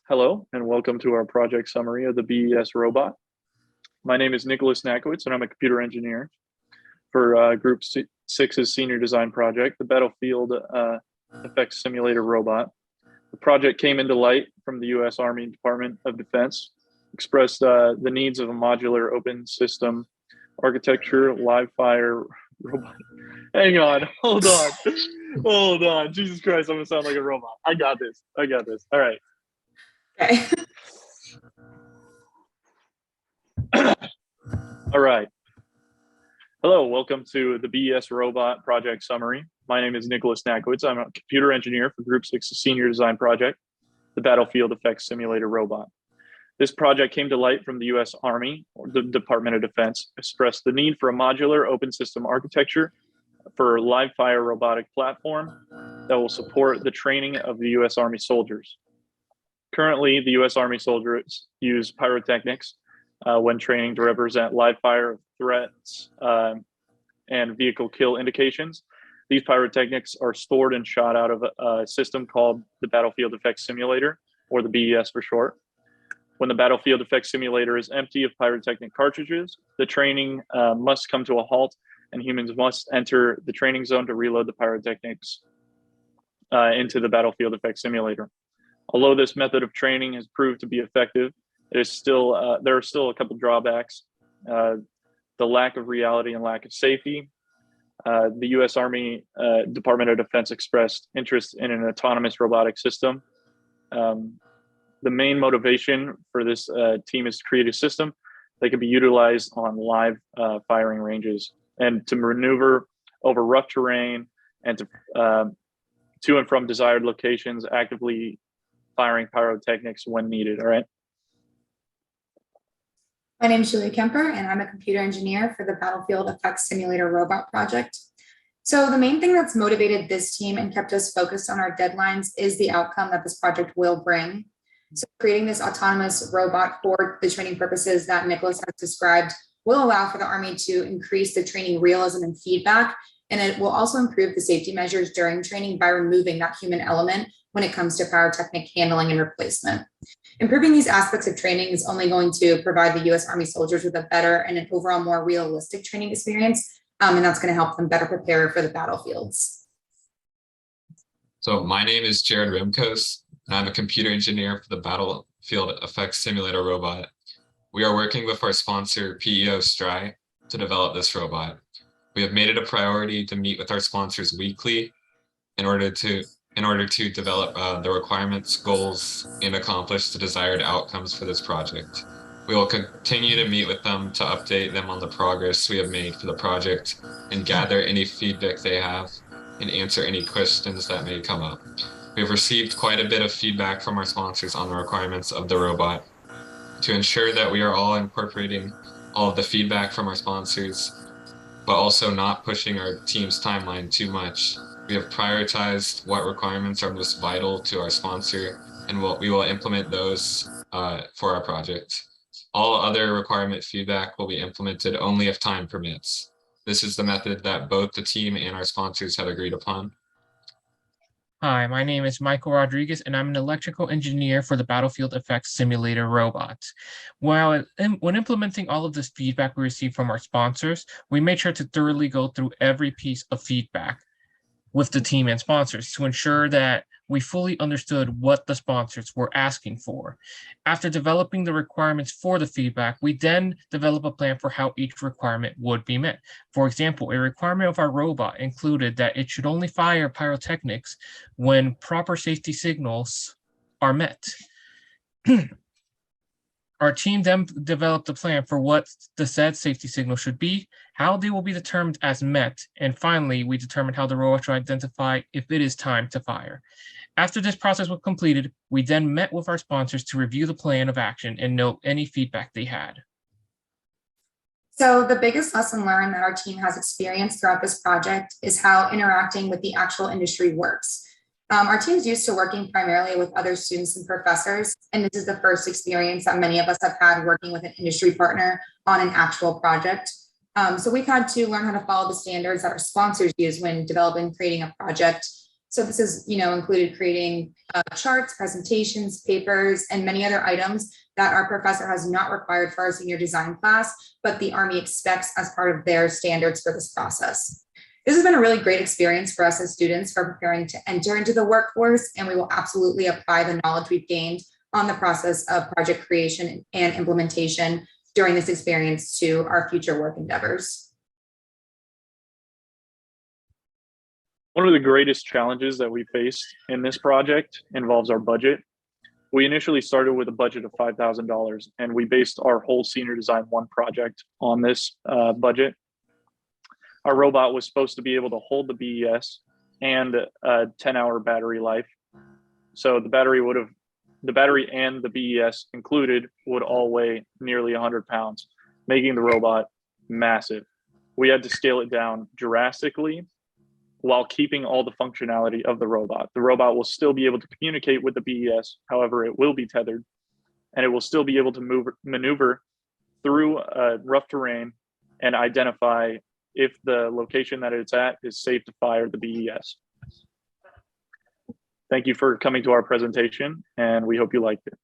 Hello, and welcome to our project summary of the BES robot. My name is Nicholas Nakowitz, and I'm a computer engineer for Group 6's Senior Design Project, the Battlefield Effects Simulator robot. The project came into light from the U.S. Army Department of Defense, expressed the needs of a modular open system architecture, live fire robot. Hang on, hold on. Jesus Christ, I'm gonna sound like a robot. I got this. All right. Okay. All right. Hello, welcome to the BES Robot Project Summary. My name is Nicholas Nakowitz. I'm a computer engineer for Group 6's Senior Design Project, the Battlefield Effects Simulator robot. This project came to light from the U.S. Army, or the Department of Defense, expressed the need for a modular open system architecture for a live fire robotic platform that will support the training of the U.S. Army soldiers. Currently, the U.S. Army soldiers use pyrotechnics when training to represent live fire threats and vehicle kill indications. These pyrotechnics are stored and shot out of a system called the Battlefield Effects Simulator, or the BES for short. When the Battlefield Effects Simulator is empty of pyrotechnic cartridges, the training must come to a halt, and humans must enter the training zone to reload the pyrotechnics into the Battlefield Effects Simulator. Although this method of training has proved to be effective, there are still a couple drawbacks. The lack of reality and lack of safety. The U.S. Army Department of Defense expressed interest in an autonomous robotic system. The main motivation for this team is to create a system that can be utilized on live firing ranges and to maneuver over rough terrain and to and from desired locations, actively firing pyrotechnics when needed. All right. My name is Julia Kemper, and I'm a computer engineer for the Battlefield Effects Simulator robot project. So the main thing that's motivated this team and kept us focused on our deadlines is the outcome that this project will bring. So creating this autonomous robot for the training purposes that Nicholas has described will allow for the Army to increase the training realism and feedback, and it will also improve the safety measures during training by removing that human element when it comes to pyrotechnic handling and replacement. Improving these aspects of training is only going to provide the U.S. Army soldiers with a better and an overall more realistic training experience, and that's going to help them better prepare for the battlefields. So my name is Jared Rimkos, and I'm a computer engineer for the Battlefield Effects Simulator robot. We are working with our sponsor, PEO Stry, to develop this robot. We have made it a priority to meet with our sponsors weekly in order to develop the requirements, goals, and accomplish the desired outcomes for this project. We will continue to meet with them to update them on the progress we have made for the project and gather any feedback they have and answer any questions that may come up. We've received quite a bit of feedback from our sponsors on the requirements of the robot. To ensure that we are all incorporating all of the feedback from our sponsors, but also not pushing our team's timeline too much, we have prioritized what requirements are most vital to our sponsor, and we will implement those for our project. All other requirement feedback will be implemented only if time permits. This is the method that both the team and our sponsors have agreed upon. Hi, my name is Michael Rodriguez, and I'm an electrical engineer for the Battlefield Effects Simulator robot. When implementing all of this feedback we received from our sponsors, we made sure to thoroughly go through every piece of feedback with the team and sponsors to ensure that we fully understood what the sponsors were asking for. After developing the requirements for the feedback, we then develop a plan for how each requirement would be met. For example, a requirement of our robot included that it should only fire pyrotechnics when proper safety signals are met. Our team then developed a plan for what the said safety signal should be, how they will be determined as met, and finally, we determined how the robot should identify if it is time to fire. After this process was completed, we then met with our sponsors to review the plan of action and note any feedback they had. So the biggest lesson learned that our team has experienced throughout this project is how interacting with the actual industry works. Our team's used to working primarily with other students and professors, and this is the first experience that many of us have had working with an industry partner on an actual project. So we've had to learn how to follow the standards that our sponsors use when developing and creating a project. So this is, included creating charts, presentations, papers, and many other items that our professor has not required for our senior design class, but the Army expects as part of their standards for this process. This has been a really great experience for us as students for preparing to enter into the workforce, and we will absolutely apply the knowledge we've gained on the process of project creation and implementation during this experience to our future work endeavors. One of the greatest challenges that we faced in this project involves our budget. We initially started with a budget of $5,000, and we based our whole Senior Design 1 project on this budget. Our robot was supposed to be able to hold the BES and a 10-hour battery life. So the battery and the BES included would all weigh nearly 100 pounds, making the robot massive. We had to scale it down drastically while keeping all the functionality of the robot. The robot will still be able to communicate with the BES, however, it will be tethered, and it will still be able to maneuver through rough terrain and identify if the location that it's at is safe to fire the BES. Thank you for coming to our presentation, and we hope you liked it.